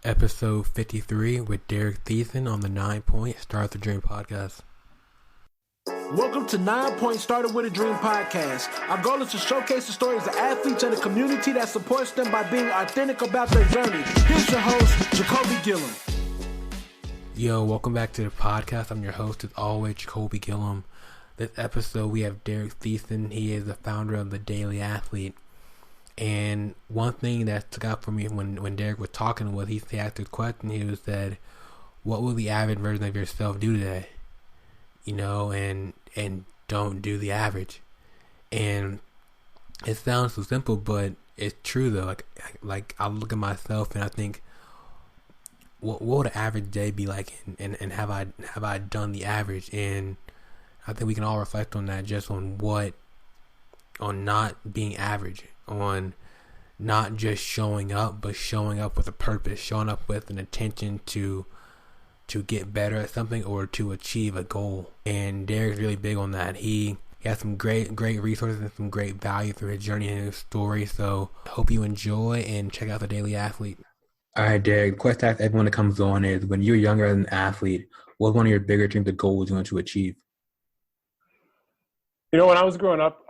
Episode 53 with Derek Thiessen on the 9 Point Start the Dream podcast. Welcome to 9 Point Started with a Dream podcast. Our goal is to showcase the stories of athletes and the community that supports them by being authentic about their journey. Here's your host, Jacoby Gillum. Yo, welcome back to the podcast. I'm your host, as always, Jacoby Gillum. This episode, we have Derek Thiessen. He is the founder of The Daily Athlete. And one thing that stuck out for me when Derek was talking was he asked the question, he said, what will the average version of yourself do today? You know, and don't do the average. And it sounds so simple, but it's true though. Like I look at myself and I think, what would an average day be like? And have I done the average? And I think we can all reflect on that, just on not being average, on not just showing up, but showing up with a purpose, showing up with an intention to get better at something or to achieve a goal. And Derek's really big on that. He has some great resources and some great value through his journey and his story. So hope you enjoy and check out The Daily Athlete. All right, Derek, the question I ask everyone that comes on is, when you were younger as an athlete, what was one of your bigger dreams or goals you want to achieve? You know, when I was growing up,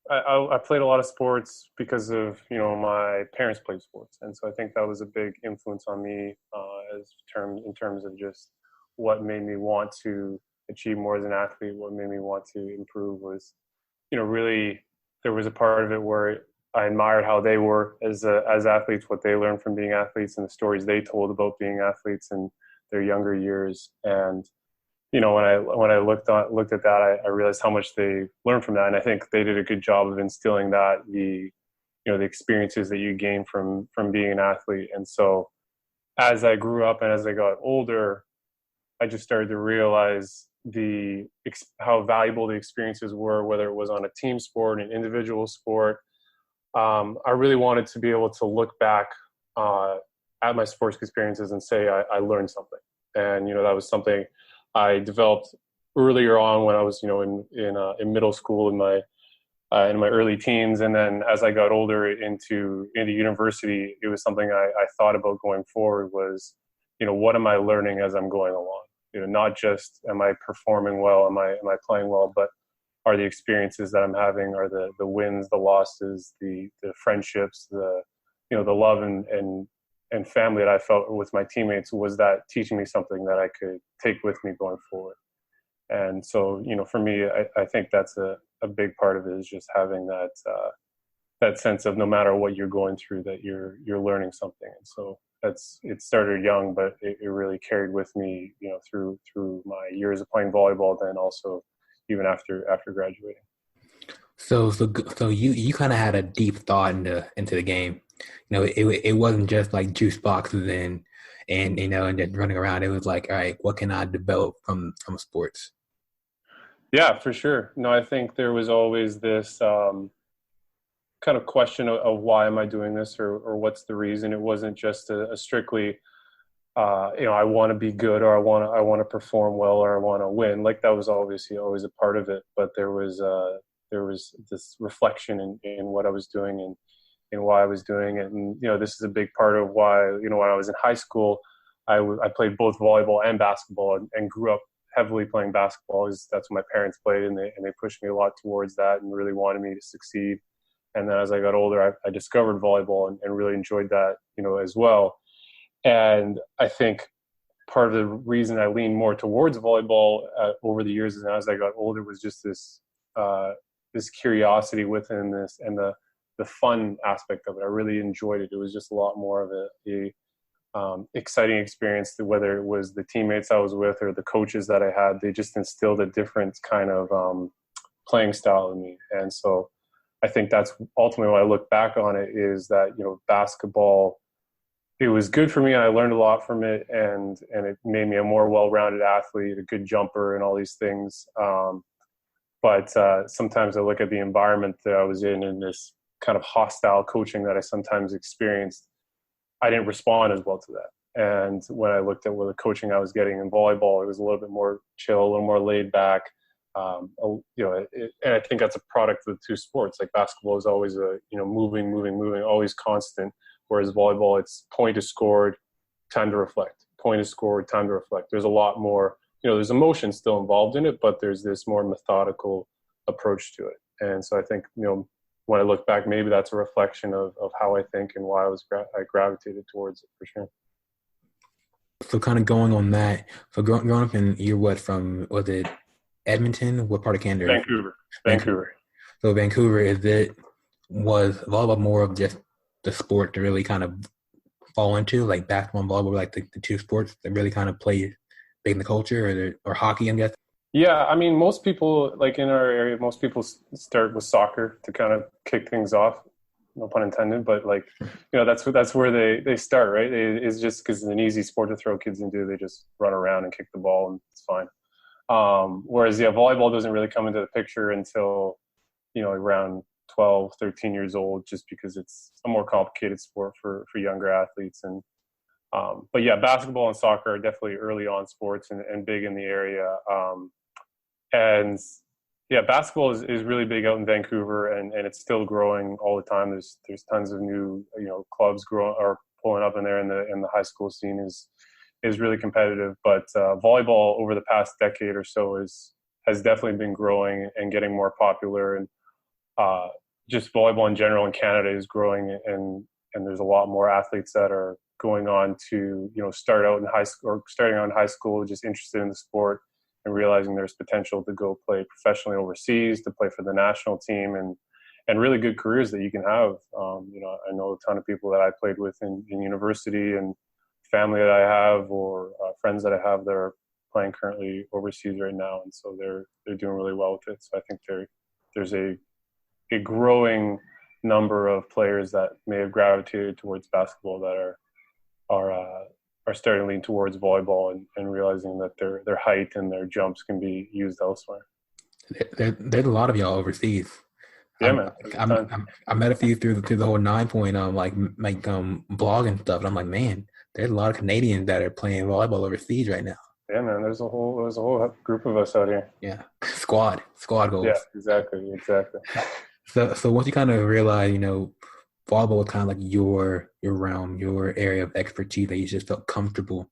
I played a lot of sports because of, my parents played sports. And so I think that was a big influence on me in terms of just what made me want to achieve more as an athlete. What made me want to improve was, really there was a part of it where I admired how they were as athletes, what they learned from being athletes and the stories they told about being athletes in their younger years. And when I looked at that, I realized how much they learned from that, and I think they did a good job of instilling that the experiences that you gain from being an athlete. And so, as I grew up and as I got older, I just started to realize how valuable the experiences were, whether it was on a team sport, an individual sport. I really wanted to be able to look back at my sports experiences and say I learned something, and that was something I developed earlier on when I was, in middle school, in my early teens, and then as I got older into university, it was something I thought about going forward. Was, what am I learning as I'm going along? Not just am I performing well, am I playing well, but are the experiences that I'm having, are the wins, the losses, the friendships, the love and family that I felt with my teammates, was that teaching me something that I could take with me going forward. And so, for me, I think that's a big part of it, is just having that sense of no matter what you're going through, that you're learning something. And so it started young, but it really carried with me, through my years of playing volleyball, then also even after graduating. So you kind of had a deep thought into the game. It wasn't just like juice boxes and just running around. It was like, all right, what can I develop from sports? Yeah, for sure. No, I think there was always this kind of question of why am I doing this, or what's the reason. It wasn't just a strictly I want to be good, or I want to perform well, or I want to win. Like, that was obviously always a part of it, but there was this reflection in what I was doing and why I was doing it. And this is a big part of why, when I was in high school, I played both volleyball and basketball, and grew up heavily playing basketball. That's what my parents played, and they pushed me a lot towards that and really wanted me to succeed. And then as I got older, I discovered volleyball and really enjoyed that, as well. And I think part of the reason I leaned more towards volleyball over the years, and as I got older, was just this curiosity within this, and the fun aspect of it. I really enjoyed it. It was just a lot more of a exciting experience, whether it was the teammates I was with or the coaches that I had. They just instilled a different kind of playing style in me. And so I think that's ultimately, when I look back on it, is that, basketball, it was good for me, and I learned a lot from it, and it made me a more well-rounded athlete, a good jumper, and all these things. But sometimes I look at the environment that I was in this kind of hostile coaching that I sometimes experienced, I didn't respond as well to that. And when I looked at what the coaching I was getting in volleyball, it was a little bit more chill, a little more laid back. And I think that's a product of the two sports. Like, basketball is always moving, always constant. Whereas volleyball, it's point is scored, time to reflect. Point is scored, time to reflect. There's a lot more, there's emotion still involved in it, but there's this more methodical approach to it. And so I think, when I look back, maybe that's a reflection of how I think and why I gravitated towards it for sure. So kind of going on that, so growing up in, you're what, from, was it Edmonton? What part of Canada? Vancouver. So Vancouver, was volleyball more of just the sport to really kind of fall into, like basketball and volleyball, like the two sports that really kind of play big in the culture, or hockey, I guess? Yeah, I mean, most people, like in our area, most people start with soccer to kind of kick things off, no pun intended, but like, that's where they start, right? It's just because it's an easy sport to throw kids into. They just run around and kick the ball and it's fine. Whereas, volleyball doesn't really come into the picture until, around 12, 13 years old, just because it's a more complicated sport for younger athletes. And, but yeah, basketball and soccer are definitely early on sports and big in the area. And yeah, basketball is really big out in Vancouver, and it's still growing all the time. There's tons of new, clubs growing or pulling up in there, and the high school scene is really competitive. But volleyball over the past decade or so has definitely been growing and getting more popular. And just volleyball in general in Canada is growing, and there's a lot more athletes that are going on to, start out in high school or starting out in high school, just interested in the sport and realizing there's potential to go play professionally overseas, to play for the national team, and really good careers that you can have. I know a ton of people that I played with in university, and family that I have, or friends that I have that are playing currently overseas right now, and so they're doing really well with it. So I think there's a growing number of players that may have gravitated towards basketball that are starting to lean towards volleyball and realizing that their height and their jumps can be used elsewhere. There's a lot of y'all overseas. Yeah, man. I met a few through the whole 9-point blog and stuff, and I'm like, man, there's a lot of Canadians that are playing volleyball overseas right now. Yeah, man. There's a whole group of us out here. Yeah, squad goals. Yeah, exactly. So once you kind of realize, volleyball was kind of like your realm, your area of expertise that you just felt comfortable.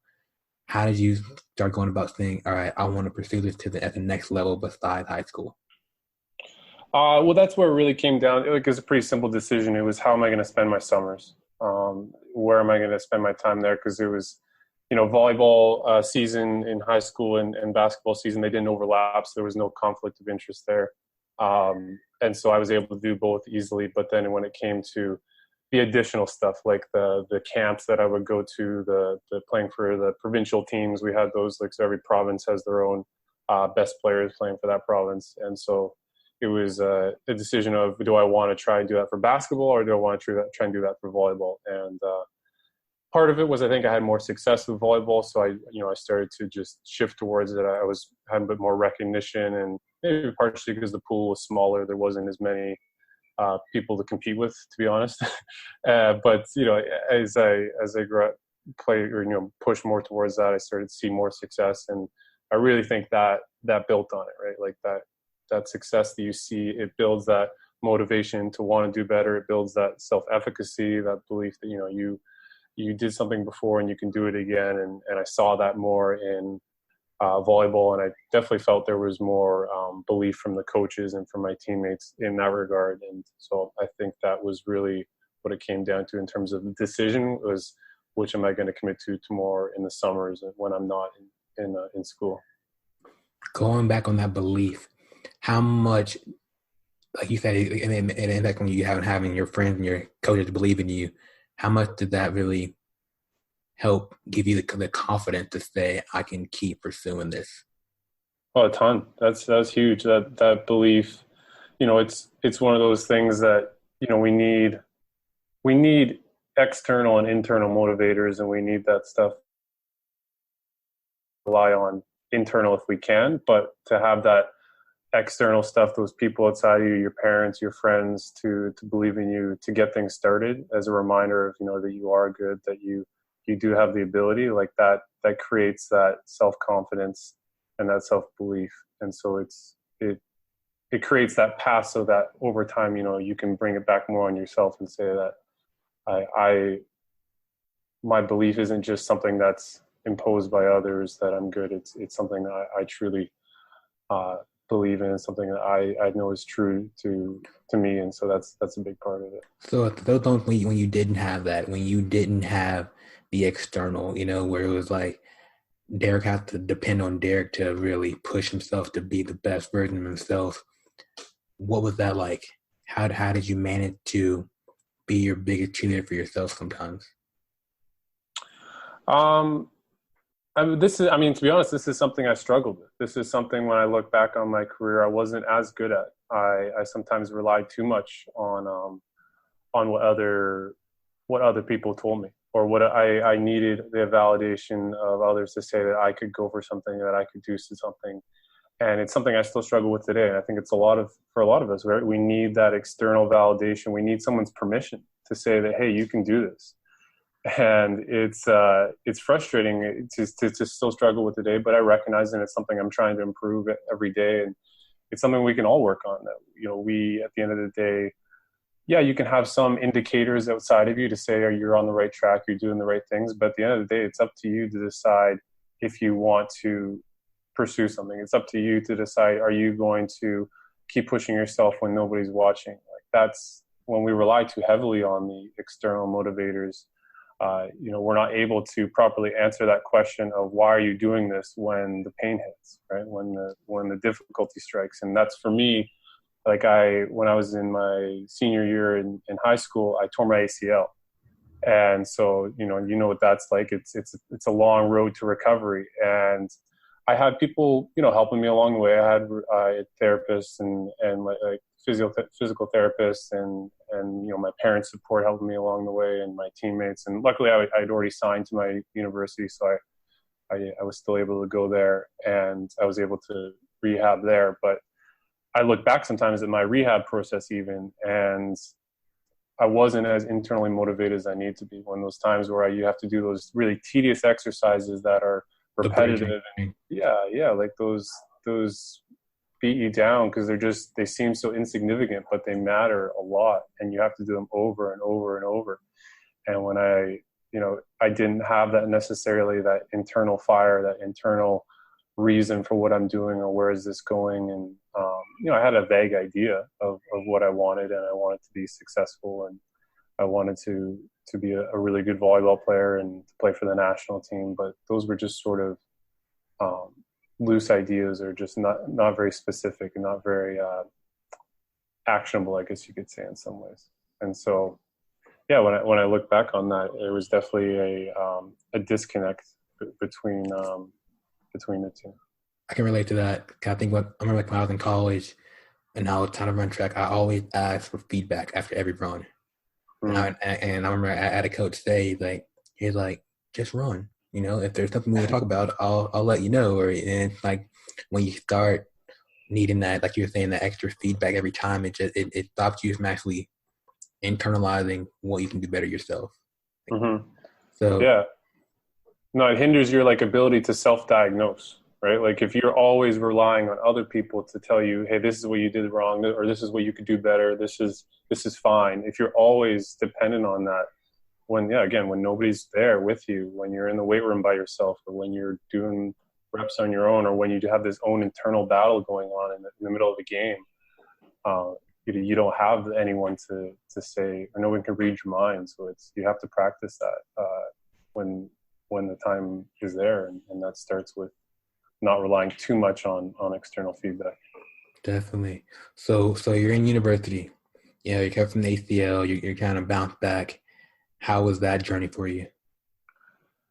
How did you start going about saying, all right, I want to pursue this at the next level besides high school? Well, that's where it really came down. It was a pretty simple decision. It was, how am I going to spend my summers? Where am I going to spend my time there? Because it was, volleyball season in high school and basketball season, they didn't overlap, so there was no conflict of interest there. And so I was able to do both easily. But then when it came to the additional stuff, like the camps that I would go to, the playing for the provincial teams, we had those. Like, so every province has their own best players playing for that province. And so it was a decision of, do I want to try and do that for basketball, or do I want to try and do that for volleyball? And part of it was, I think I had more success with volleyball, so I started to just shift towards it. I had a bit more recognition, and maybe partially because the pool was smaller, there wasn't as many people to compete with, to be honest. But as I play or push more towards that, I started to see more success, and I really think that built on it, right? Like that success that you see, it builds that motivation to want to do better. It builds that self-efficacy, that belief that you did something before and you can do it again. And I saw that more in volleyball, and I definitely felt there was more belief from the coaches and from my teammates in that regard. And so I think that was really what it came down to in terms of the decision, was which am I going to commit to more in the summers when I'm not in school. Going back on that belief, how much, like you said, it impacts when you having your friends and your coaches believe in you. How much did that really help give you the confidence to say, I can keep pursuing this? Oh, a ton. That's huge. That belief, it's one of those things that, we need external and internal motivators, and we need that stuff. Rely on internal if we can, but to have that external stuff, those people outside of you, your parents, your friends, to believe in you, to get things started, as a reminder of, that you are good, that you do have the ability, like that creates that self-confidence and that self-belief. And so it creates that path, so that over time, you can bring it back more on yourself and say that, My belief isn't just something that's imposed by others that I'm good. It's something that I truly believe in, something that I know is true to me, and so that's a big part of it. So at those moments when you didn't have that, when you didn't have the external, where it was like Derek had to depend on Derek to really push himself to be the best version of himself. What was that like? How did you manage to be your biggest cheerleader for yourself sometimes? Um, to be honest, this is something I struggled with. This is something when I look back on my career, I wasn't as good at. I sometimes relied too much on what other people told me, or what I needed the validation of others to say that I could go for something, that I could do something. And it's something I still struggle with today. And I think it's for a lot of us, right? We need that external validation. We need someone's permission to say that, hey, you can do this. And it's frustrating to still struggle with today, but I recognize, and it's something I'm trying to improve every day. And it's something we can all work on. That, we, at the end of the day, yeah, you can have some indicators outside of you to say, you're on the right track, you're doing the right things. But at the end of the day, it's up to you to decide if you want to pursue something. It's up to you to decide, are you going to keep pushing yourself when nobody's watching? Like, that's when we rely too heavily on the external motivators. We're not able to properly answer that question of why are you doing this when the pain hits, right? When the difficulty strikes. And that's, for me, like when I was in my senior year in high school, I tore my ACL. And so, you know what that's like. It's a long road to recovery. And I had people, helping me along the way. I had therapists and like physical therapists and my parents' support helping me along the way, and my teammates. And luckily I'd already signed to my university. So I was still able to go there, and I was able to rehab there. But I look back sometimes at my rehab process even, and I wasn't as internally motivated as I need to be. When those times where you have to do those really tedious exercises that are repetitive, and like those beat you down because they seem so insignificant, but they matter a lot, and you have to do them over and over and over. And when I didn't have that necessarily, that internal fire, that internal reason for what I'm doing or where is this going. And, I had a vague idea of what I wanted, and I wanted to be successful, and I wanted to be a really good volleyball player and to play for the national team. But those were just sort of loose ideas, or just not very specific and not very actionable, I guess you could say, in some ways. And so, yeah, when I look back on that, there was definitely a disconnect between the two. I can relate to that. I think I remember when I was in college and I was trying to run track, I always asked for feedback after every run. Mm-hmm. And I remember I had a coach say, he's like, just run. If there's something we want to talk about, I'll let you know. And like when you start needing that, like you're saying, that extra feedback every time, it stops you from actually internalizing what you can do better yourself. Mm-hmm. So yeah, no, it hinders your ability to self-diagnose, right? Like if you're always relying on other people to tell you, hey, this is what you did wrong, or this is what you could do better, this is fine. If you're always dependent on that, when nobody's there with you, when you're in the weight room by yourself, or when you're doing reps on your own, or when you have this own internal battle going on in the middle of the game, you don't have anyone to say, or no one can read your mind. So you have to practice that when the time is there, and that starts with not relying too much on external feedback. Definitely. So you're in university, you kept from the ACL, you're kind of bounced back. How was that journey for you?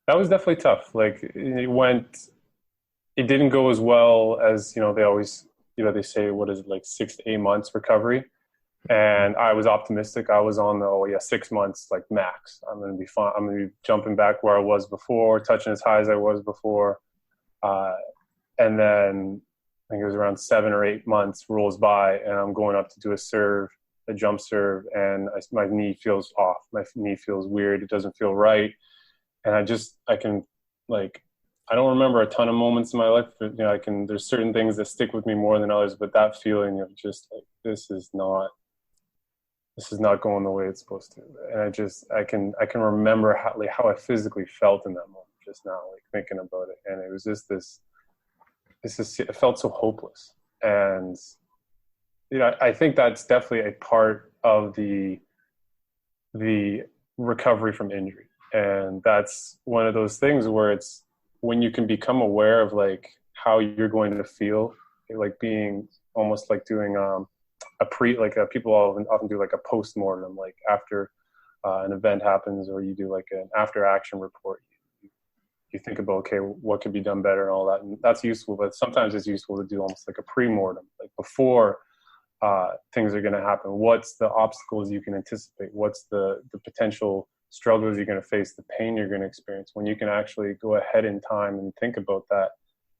That was definitely tough. It didn't go as well as, they always, they say, what is it, 6 to 8 months recovery. And I was optimistic. I was on 6 months, max. I'm going to be fine. I'm going to be jumping back where I was before, touching as high as I was before. And then I think it was around 7 or 8 months rolls by, and I'm going up to do a jump serve, and my knee feels off. My knee feels weird. It doesn't feel right. And I don't remember a ton of moments in my life, but, there's certain things that stick with me more than others, but that feeling of just this is not this is not going the way it's supposed to. And I can remember how I physically felt in that moment just now, like thinking about it. And it was just it felt so hopeless. And, I think that's definitely a part of the recovery from injury. And that's one of those things where it's when you can become aware of like how you're going to feel, like being almost like doing people often do like a post-mortem, like after an event happens, or you do like an after action report. You think about, okay, what could be done better and all that. And that's useful, but sometimes it's useful to do almost like a pre-mortem, like before things are going to happen. What's the obstacles you can anticipate? What's the potential struggles you're going to face, the pain you're going to experience? When you can actually go ahead in time and think about that,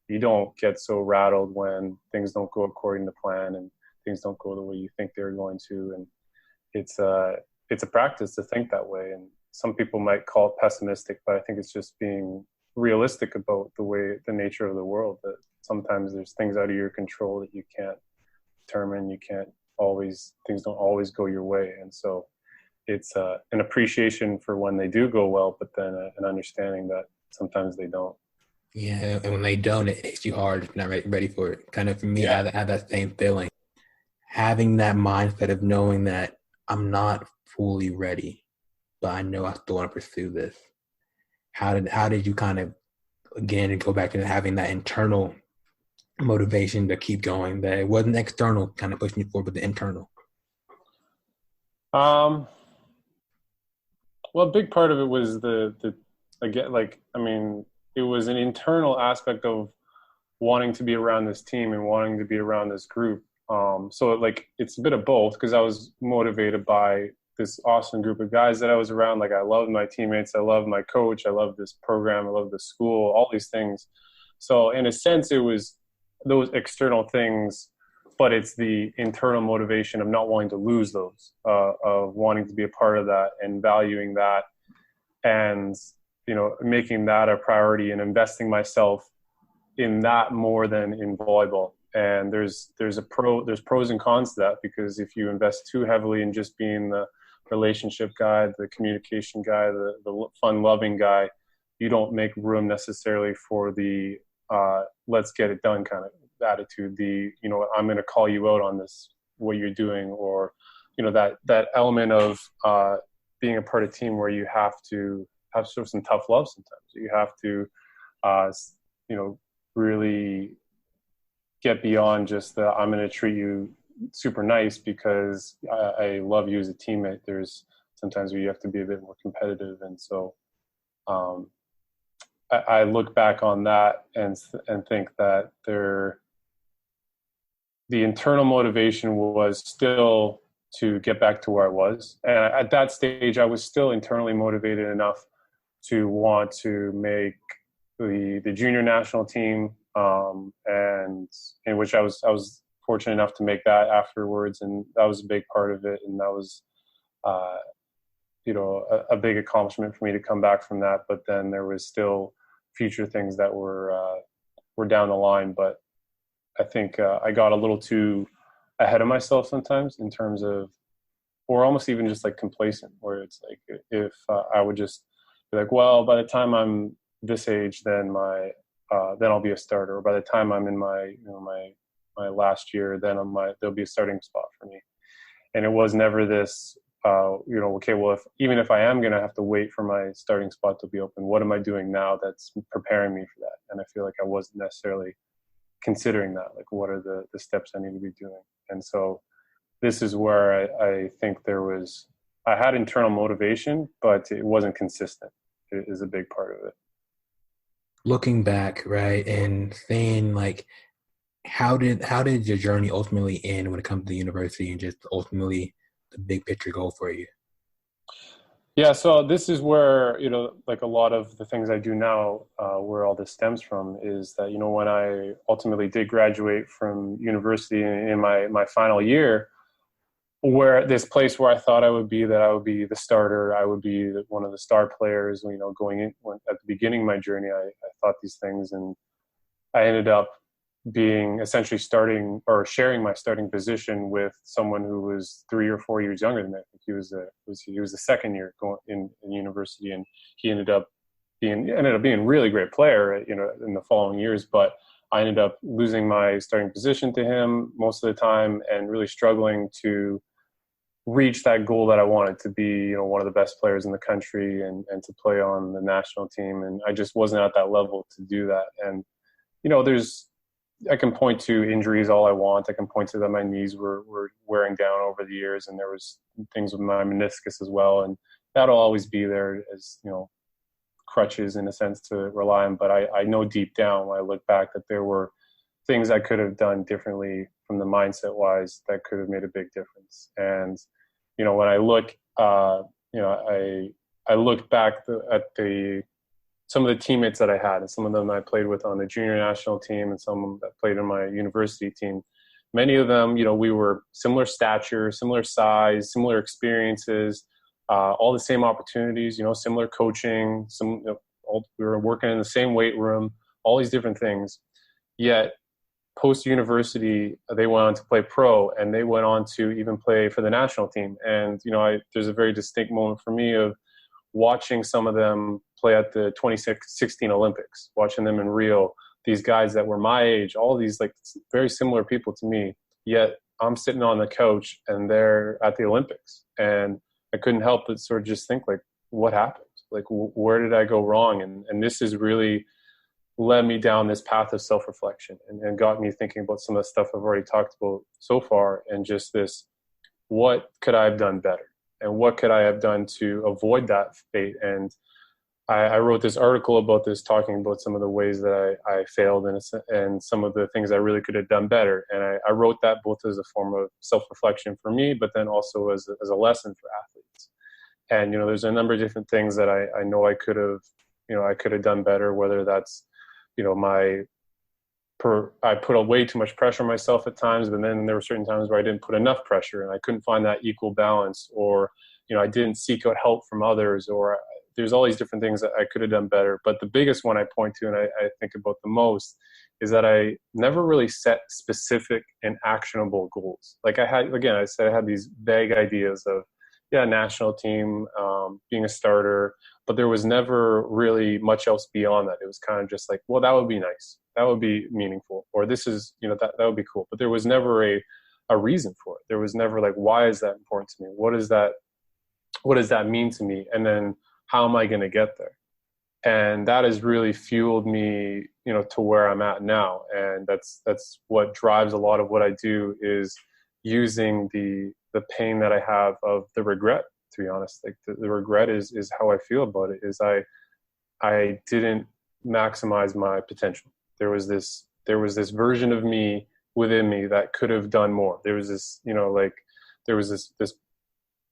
you don't get so rattled when things don't go according to plan and things don't go the way you think they're going to. And it's a practice to think that way. And some people might call it pessimistic, but I think it's just being realistic about the nature of the world, that sometimes there's things out of your control that you can't determine. Things don't always go your way. And so it's an appreciation for when they do go well, but then an understanding that sometimes they don't. Yeah, and when they don't, it hits you hard, not ready for it. Kind of for me, I have that same feeling. Having that mindset of knowing that I'm not fully ready, but I know I still want to pursue this. How did you kind of, again, go back to having that internal motivation to keep going, that it wasn't external kind of pushing you forward, but the internal? Well, a big part of it was it was an internal aspect of wanting to be around this team and wanting to be around this group. So like, it's a bit of both, because I was motivated by this awesome group of guys that I was around. Like, I loved my teammates. I loved my coach. I loved this program. I loved the school, all these things. So in a sense, it was those external things, but it's the internal motivation of not wanting to lose those, of wanting to be a part of that and valuing that, and, making that a priority and investing myself in that more than in volleyball. And there's pros and cons to that, because if you invest too heavily in just being the relationship guy, the communication guy, the fun loving guy, you don't make room necessarily for the let's get it done kind of attitude. I'm going to call you out on this, what you're doing, or that element of being a part of a team where you have to have sort of some tough love sometimes. You have to really get beyond just the I'm going to treat you super nice because I love you as a teammate. There's sometimes where you have to be a bit more competitive. And so I look back on that and think that the internal motivation was still to get back to where I was. And at that stage, I was still internally motivated enough to want to make the junior national team, and in which I was fortunate enough to make that afterwards, and that was a big part of it. And that was, a big accomplishment for me to come back from that. But then there was still future things that were down the line. But I think I got a little too ahead of myself sometimes, in terms of, or almost even just like complacent, where it's like, if I would just be like, well, by the time I'm this age, then I'll be a starter. Or by the time I'm in my last year, then there'll be a starting spot for me. And it was never this, okay, well, even if I am going to have to wait for my starting spot to be open, what am I doing now that's preparing me for that? And I feel like I wasn't necessarily considering that, like, what are the steps I need to be doing? And so this is where I think I had internal motivation, but it wasn't consistent. It is a big part of it. Looking back, right, and saying like, how did your journey ultimately end when it comes to the university, and just ultimately the big picture goal for you? Yeah, so this is where, like a lot of the things I do now, where all this stems from, is that, when I ultimately did graduate from university in my final year, where this place where I thought I would be, that I would be the starter, I would be one of the star players, going in at the beginning of my journey, I thought these things, and I ended up being essentially starting or sharing my starting position with someone who was 3 or 4 years younger than me. I think he was the second year going in university, and he ended up being a really great player, in the following years. But I ended up losing my starting position to him most of the time, and really struggling to reach that goal that I wanted to be, one of the best players in the country and to play on the national team. And I just wasn't at that level to do that. And, I can point to injuries all I want. I can point to that my knees were wearing down over the years, and there was things with my meniscus as well. And that'll always be there as, crutches in a sense to rely on. But I know deep down when I look back that there were things I could have done differently from the mindset wise that could have made a big difference. And, when I look, I look back at some of the teammates that I had, and some of them I played with on the junior national team, and some that played in my university team. Many of them, we were similar stature, similar size, similar experiences, all the same opportunities, similar coaching, we were working in the same weight room, all these different things. Yet post-university, they went on to play pro, and they went on to even play for the national team. And, there's a very distinct moment for me of watching some of them play at the 2016 Olympics, watching them in Rio, these guys that were my age, all these like very similar people to me, yet I'm sitting on the couch and they're at the Olympics. And I couldn't help but sort of just think, like, what happened? Like, where did I go wrong? And this has really led me down this path of self-reflection and got me thinking about some of the stuff I've already talked about so far, and just this, what could I have done better? And what could I have done to avoid that fate? And I wrote this article about this, talking about some of the ways that I failed and some of the things I really could have done better. And I wrote that both as a form of self-reflection for me, but then also as a lesson for athletes. And, there's a number of different things that I know I could have done better, whether that's, I put way too much pressure on myself at times, but then there were certain times where I didn't put enough pressure and I couldn't find that equal balance, or, I didn't seek out help from others, or there's all these different things that I could have done better. But the biggest one I point to, and I think about the most, is that I never really set specific and actionable goals. Like I had these vague ideas of, national team, being a starter, but there was never really much else beyond that. It was kind of just like, well, that would be nice. That would be meaningful. Or this is, that would be cool. But there was never a reason for it. There was never like, why is that important to me? What does that mean to me? And then how am I going to get there? And that has really fueled me, to where I'm at now. And that's what drives a lot of what I do, is using the pain that I have of the regret, to be honest. Like the regret is how I feel about it, is I didn't maximize my potential. There was this version of me within me that could have done more. There was this, there was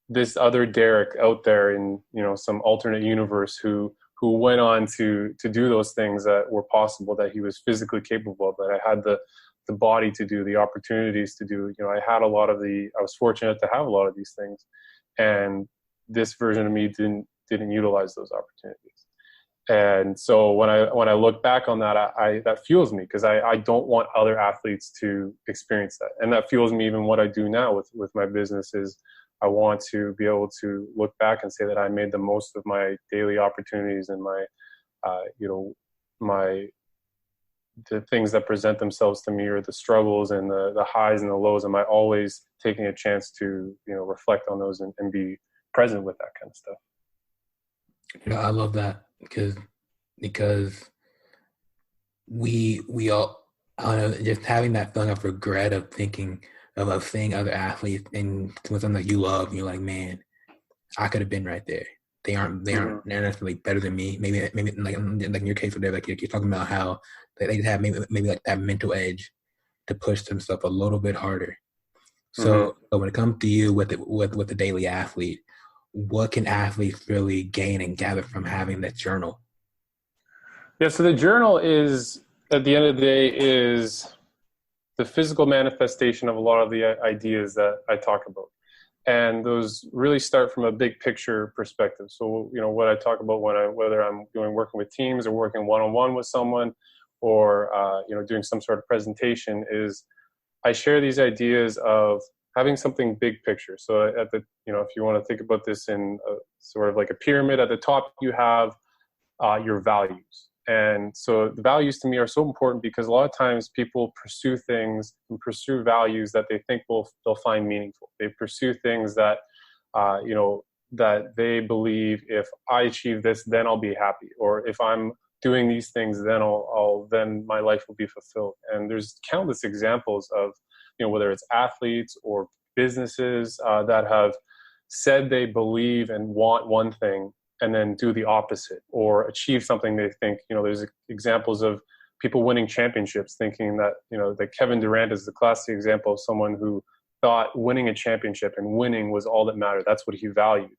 this other Derek out there in, some alternate universe who went on to do those things that were possible, that he was physically capable of, that I had the body to do, the opportunities to do. I was fortunate to have a lot of these things, and this version of me didn't utilize those opportunities. And so when I look back on that, that fuels me, because I don't want other athletes to experience that. And that fuels me even what I do now with my business. Is I want to be able to look back and say that I made the most of my daily opportunities and the things that present themselves to me, or the struggles and the highs and the lows. Am I always taking a chance to, reflect on those and be present with that kind of stuff? I love that, because we all, I don't know, just having that feeling of regret of thinking of seeing other athletes and something that you love, and you're like, man, I could have been right there. They aren't necessarily better than me. Maybe like in your case, where they're like, you're talking about how they just have maybe like that mental edge to push themselves a little bit harder. So when it comes to you with the daily athlete, what can athletes really gain and gather from having that journal? Yeah, so the journal is, at the end of the day, is the physical manifestation of a lot of the ideas that I talk about. And those really start from a big picture perspective. So, what I talk about whether I'm working with teams or working one-on-one with someone, or doing some sort of presentation, is I share these ideas of having something big picture. So at the if you want to think about this in sort of like a pyramid, at the top you have your values. And so the values to me are so important because a lot of times people pursue things and pursue values that they think they'll find meaningful. They pursue things that, that they believe if I achieve this, then I'll be happy. Or if I'm doing these things, then then my life will be fulfilled. And there's countless examples of, whether it's athletes or businesses that have said they believe and want one thing, and then do the opposite or achieve something they think, there's examples of people winning championships thinking that, that Kevin Durant is the classic example of someone who thought winning a championship and winning was all that mattered. That's what he valued.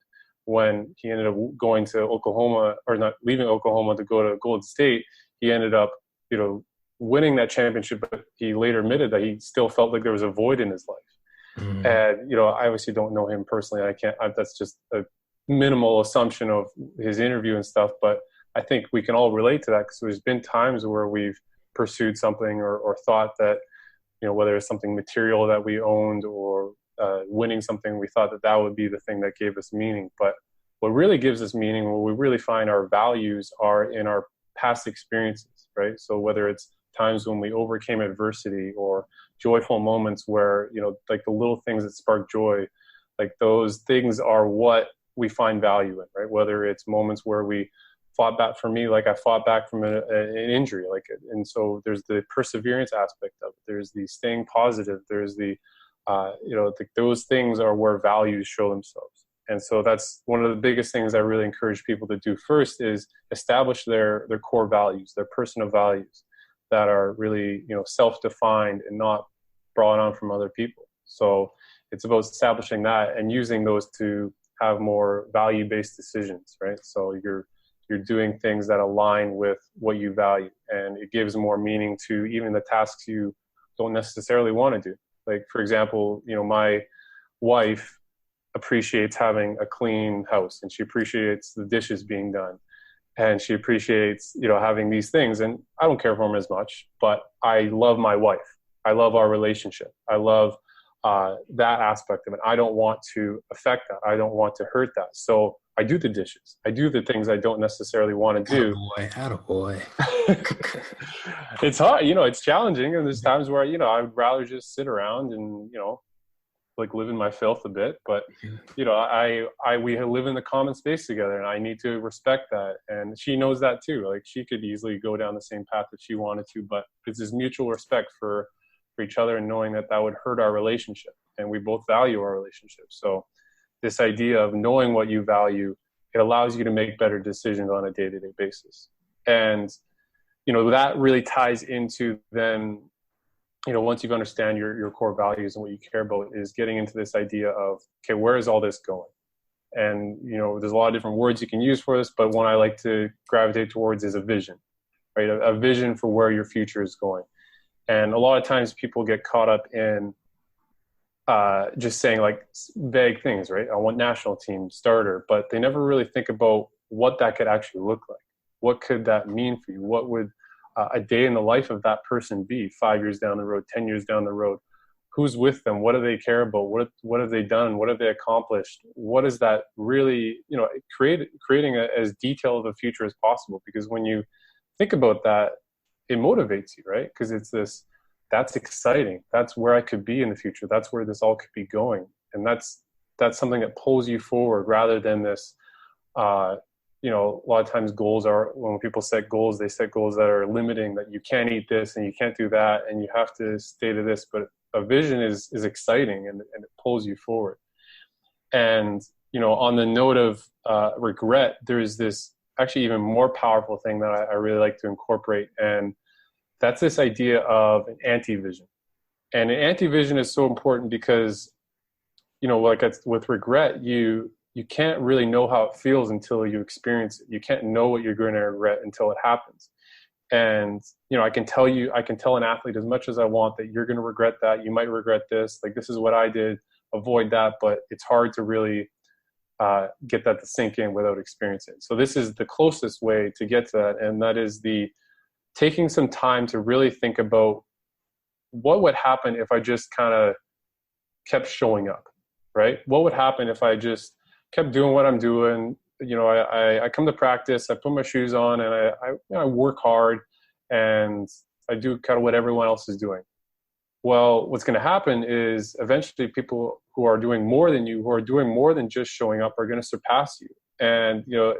When he ended up going to Oklahoma, or not leaving Oklahoma to go to Golden State, he ended up, winning that championship, but he later admitted that he still felt like there was a void in his life. Mm. And, I obviously don't know him personally. That's just a minimal assumption of his interview and stuff, but I think we can all relate to that because there's been times where we've pursued something or thought that, whether it's something material that we owned or winning something, we thought that would be the thing that gave us meaning. But what really gives us meaning, where we really find our values, are in our past experiences, right? So whether it's times when we overcame adversity or joyful moments where, like the little things that spark joy, like those things are what we find value in, right? Whether it's moments where we fought back. For me, like I fought back from an injury, and so there's the perseverance aspect of it. There's the staying positive. There's the, those things are where values show themselves. And so that's one of the biggest things I really encourage people to do first, is establish their core values, their personal values that are really, self-defined and not brought on from other people. So it's about establishing that and using those to have more value-based decisions, right? So you're doing things that align with what you value, and it gives more meaning to even the tasks you don't necessarily want to do. Like, for example, my wife appreciates having a clean house, and she appreciates the dishes being done, and she appreciates, having these things. And I don't care for them as much, but I love my wife. I love our relationship. I love that aspect of it. I don't want to affect that. I don't want to hurt that. So I do the dishes. I do the things I don't necessarily want to do. Attaboy. It's hard, it's challenging. And there's times where, I would rather just sit around and, like live in my filth a bit. But, we live in the common space together, and I need to respect that. And she knows that too. Like, she could easily go down the same path if she wanted to, but it's this mutual respect for each other, and knowing that would hurt our relationship, and we both value our relationship. So this idea of knowing what you value, it allows you to make better decisions on a day-to-day basis. And, that really ties into then, once you understand your core values and what you care about, is getting into this idea of, okay, where is all this going? And, there's a lot of different words you can use for this, but one I like to gravitate towards is a vision, right? A vision for where your future is going. And a lot of times people get caught up in just saying like vague things, right? I want national team starter, but they never really think about what that could actually look like. What could that mean for you? What would a day in the life of that person be 5 years down the road, 10 years down the road? Who's with them? What do they care about? What have they done? What have they accomplished? What is that really, creating as detailed of a future as possible? Because when you think about that, it motivates you, right? Because it's that's exciting. That's where I could be in the future. That's where this all could be going. And that's something that pulls you forward, rather than this, a lot of times goals are, when people set goals, they set goals that are limiting, that you can't eat this and you can't do that and you have to stay to this. But a vision is exciting, and it pulls you forward. And, on the note of regret, there's this actually even more powerful thing that I really like to incorporate. And that's this idea of an anti-vision. And an anti-vision is so important because, with regret, you can't really know how it feels until you experience it. You can't know what you're going to regret until it happens. And, I can tell an athlete as much as I want that you're going to regret that. You might regret this. Like, this is what I did. Avoid that. But it's hard to really get that to sink in without experiencing it. So this is the closest way to get to that. And that is the taking some time to really think about what would happen if I just kind of kept showing up, right? What would happen if I just kept doing what I'm doing? You know, I come to practice, I put my shoes on, and I work hard, and I do kind of what everyone else is doing. Well, what's going to happen is eventually people who are doing more than you, who are doing more than just showing up, are going to surpass you. And, you know,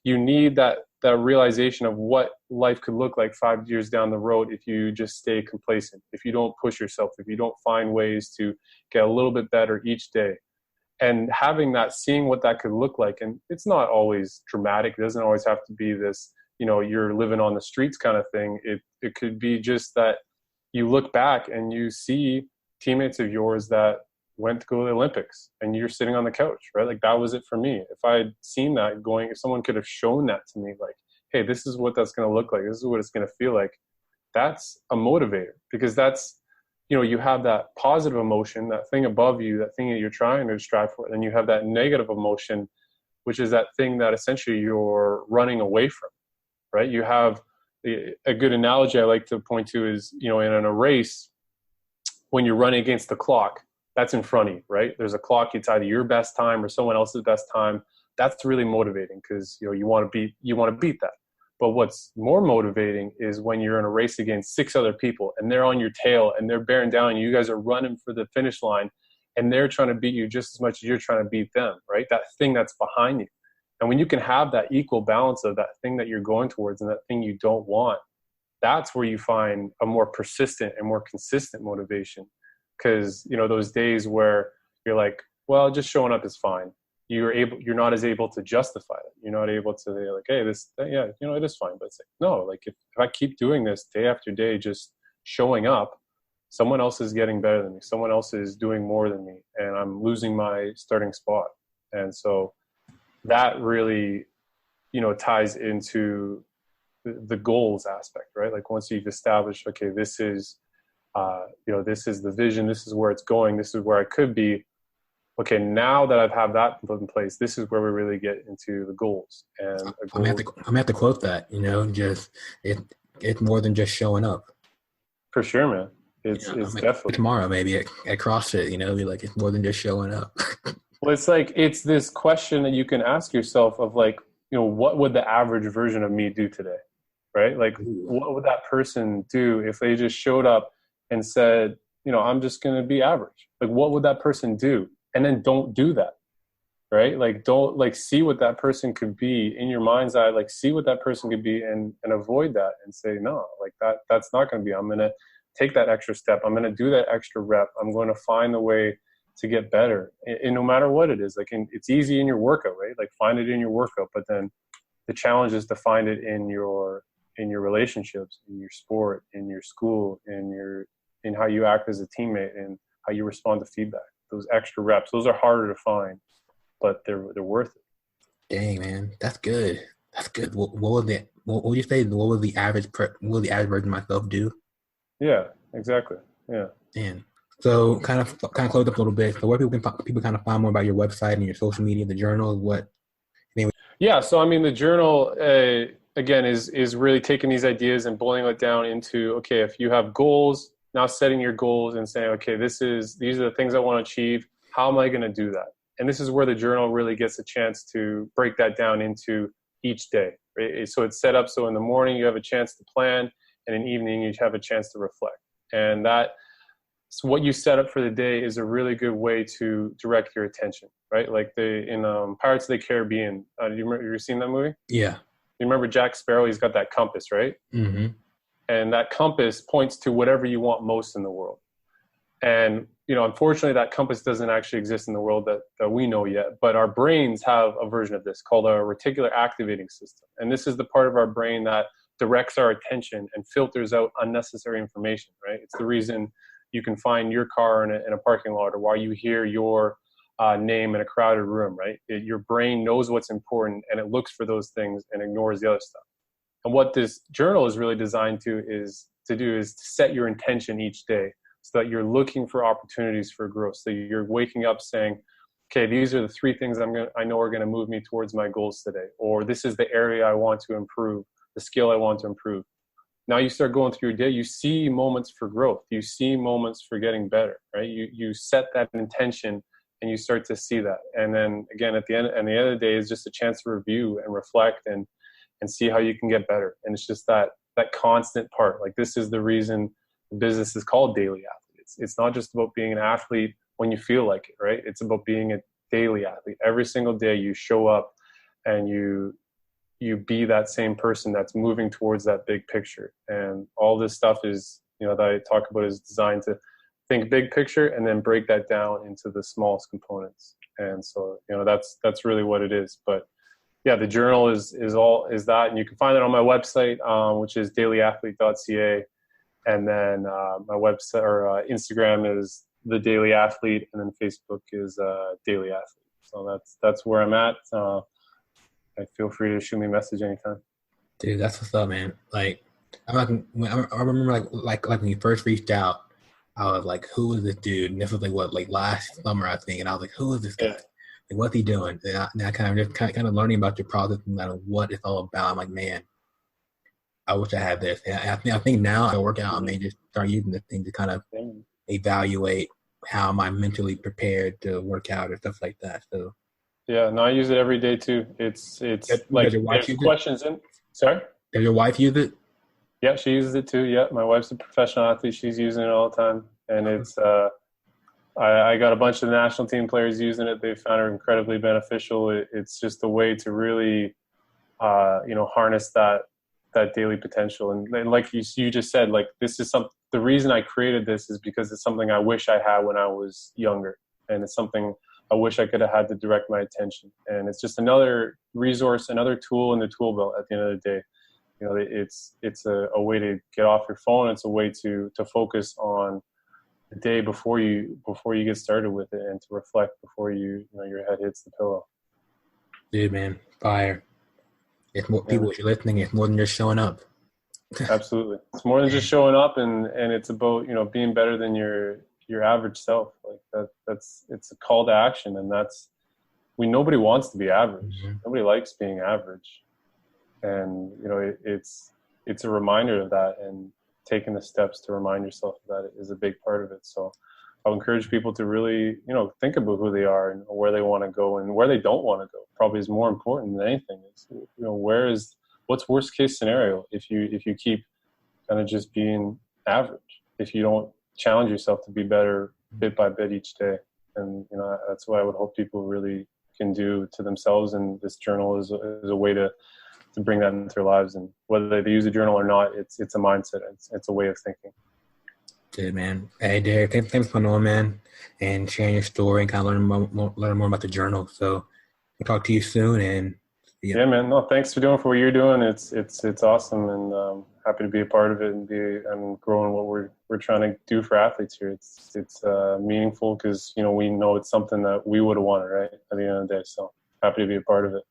you need that realization of what life could look like 5 years down the road if you just stay complacent, if you don't push yourself, if you don't find ways to get a little bit better each day. And having that, seeing what that could look like. And it's not always dramatic. It doesn't always have to be this, you know, you're living on the streets kind of thing. It could be just that you look back and you see teammates of yours that went to go to the Olympics and you're sitting on the couch, right? Like that was it for me. If I had seen that going, if someone could have shown that to me, like, hey, this is what that's going to look like. This is what it's going to feel like. That's a motivator, because that's, you know, you have that positive emotion, that thing above you, that thing that you're trying to strive for. And you have that negative emotion, which is that thing that essentially you're running away from, right? You have a good analogy I like to point to is, you know, in a race, when you're running against the clock, that's in front of you, right? There's a clock. It's either your best time or someone else's best time. That's really motivating because, you know, you want to beat that. But what's more motivating is when you're in a race against 6 other people and they're on your tail and they're bearing down and you guys are running for the finish line and they're trying to beat you just as much as you're trying to beat them, right? That thing that's behind you. And when you can have that equal balance of that thing that you're going towards and that thing you don't want, that's where you find a more persistent and more consistent motivation. Because, you know, those days where you're like, well, just showing up is fine. You're not as able to justify it. You're not able to say like, hey, yeah, you know, it is fine. But it's like, no, like if I keep doing this day after day, just showing up, someone else is getting better than me. Someone else is doing more than me. And I'm losing my starting spot. And so that really, you know, ties into the goals aspect, right? Like once you've established, okay, this is, you know, this is the vision, this is where it's going, this is where I could be. Okay, now that I've had that in place, this is where we really get into the goals. And I'm gonna have to quote that. You know, just it's more than just showing up. For sure, man. It's definitely tomorrow maybe at CrossFit. You know, be like it's more than just showing up. Well, it's like it's this question that you can ask yourself of like, you know, what would the average version of me do today, right? Like, what would that person do if they just showed up and said, you know, I'm just going to be average? Like, what would that person do? And then don't do that, right? Like, don't like see what that person could be in your mind's eye, like see what that person could be and avoid that and say, no, like that's not going to be, I'm going to take that extra step. I'm going to do that extra rep. I'm going to find a way to get better. And no matter what it is, like it's easy in your workout, right? Like find it in your workout, but then the challenge is to find it in your relationships, in your sport, in your school, in how you act as a teammate and how you respond to feedback. Those extra reps, those are harder to find, but they're worth it. Dang, man, that's good. That's good. What would you say? What would the average version of myself do? Yeah, exactly. Yeah. Man. So kind of close up a little bit. So where people kind of find more about your website and your social media, the journal, what? Yeah. So, I mean, the journal, again, is really taking these ideas and boiling it down into, okay, if you have goals, now setting your goals and saying, okay, these are the things I want to achieve. How am I going to do that? And this is where the journal really gets a chance to break that down into each day. Right? So it's set up so in the morning you have a chance to plan, and in the evening you have a chance to reflect. And so what you set up for the day is a really good way to direct your attention, right? Like in Pirates of the Caribbean, you seen that movie? Yeah. You remember Jack Sparrow? He's got that compass, right? Mm-hmm. And that compass points to whatever you want most in the world. And, you know, unfortunately, that compass doesn't actually exist in the world that we know yet. But our brains have a version of this called a reticular activating system. And this is the part of our brain that directs our attention and filters out unnecessary information, right? It's the reason you can find your car in a parking lot, or why you hear your name in a crowded room, right? Your brain knows what's important and it looks for those things and ignores the other stuff. And what this journal is really designed to do is to set your intention each day so that you're looking for opportunities for growth. So you're waking up saying, okay, these are the 3 things I know are going to move me towards my goals today. Or this is the area I want to improve, the skill I want to improve. now you start going through your day, you see moments for growth. You see moments for getting better, right? You set that intention and you start to see that. And then again, at the end of the day is just a chance to review and reflect and see how you can get better. And it's just that constant part. Like, this is the reason the business is called Daily Athlete. It's not just about being an athlete when you feel like it, right? It's about being a daily athlete. Every single day you show up and you be that same person that's moving towards that big picture. And all this stuff is, that I talk about, is designed to think big picture and then break that down into the smallest components. And so, that's really what it is. But yeah, the journal is that, and you can find it on my website, which is dailyathlete.ca. And then my website or Instagram is The Daily Athlete, and then Facebook is Daily Athlete. So that's where I'm at. Feel free to shoot me a message anytime. Dude, that's what's up, man. Like, I remember like when you first reached out, I was like, who is this dude? And this was like last summer, I think. And I was like, who is this guy? Yeah. Like, what's he doing? And I kind of learning about your process and what it's all about. I'm like, man, I wish I had this. And I think now I work out, I may just start using this thing to kind of evaluate how am I mentally prepared to work out or stuff like that. So yeah, no, I use it every day too. It's like there's questions in. Sorry? Does your wife use it? Yeah, she uses it too. Yeah, my wife's a professional athlete. She's using it all the time. And it's I got a bunch of the national team players using it. They found it incredibly beneficial. It's just a way to really, harness that daily potential. And like you just said, like, this is the reason I created this is because it's something I wish I had when I was younger. And it's something I wish I could have had to direct my attention. And it's just another resource, another tool in the tool belt at the end of the day. It's a way to get off your phone. It's a way to focus on the day before you get started with it, and to reflect before your head hits the pillow. Dude, man, fire. It's more people listening. It's more than just showing up. Absolutely. It's more than just showing up, and it's about, being better than your average self. Like it's a call to action, and nobody wants to be average. Mm-hmm. Nobody likes being average. And, it's a reminder of that, and taking the steps to remind yourself of that is a big part of it. So I'll encourage people to really, think about who they are and where they want to go and where they don't want to go. Probably is more important than anything. Is, what's worst case scenario if you keep kind of just being average, if you don't challenge yourself to be better bit by bit each day. And, that's what I would hope people really can do to themselves. And this journal is a way to bring that into their lives. And whether they use a journal or not, it's a mindset. It's a way of thinking. Good, man. Hey, Derek, thanks for coming on, man, and sharing your story and kind of learning more about the journal. So we'll talk to you soon. And yeah, man. No, thanks for doing what you're doing. It's awesome, and happy to be a part of it and growing what we're trying to do for athletes here. It's meaningful because we know it's something that we would have wanted, right, at the end of the day. So happy to be a part of it.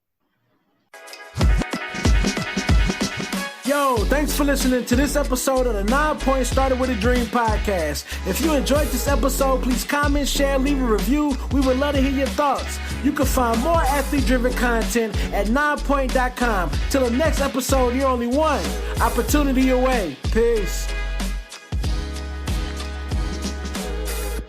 Yo, thanks for listening to this episode of the 9 Point Started With a Dream podcast. If you enjoyed this episode, please comment, share, leave a review. We would love to hear your thoughts. You can find more athlete-driven content at 9point.com. Till the next episode, you're only one opportunity away. Peace.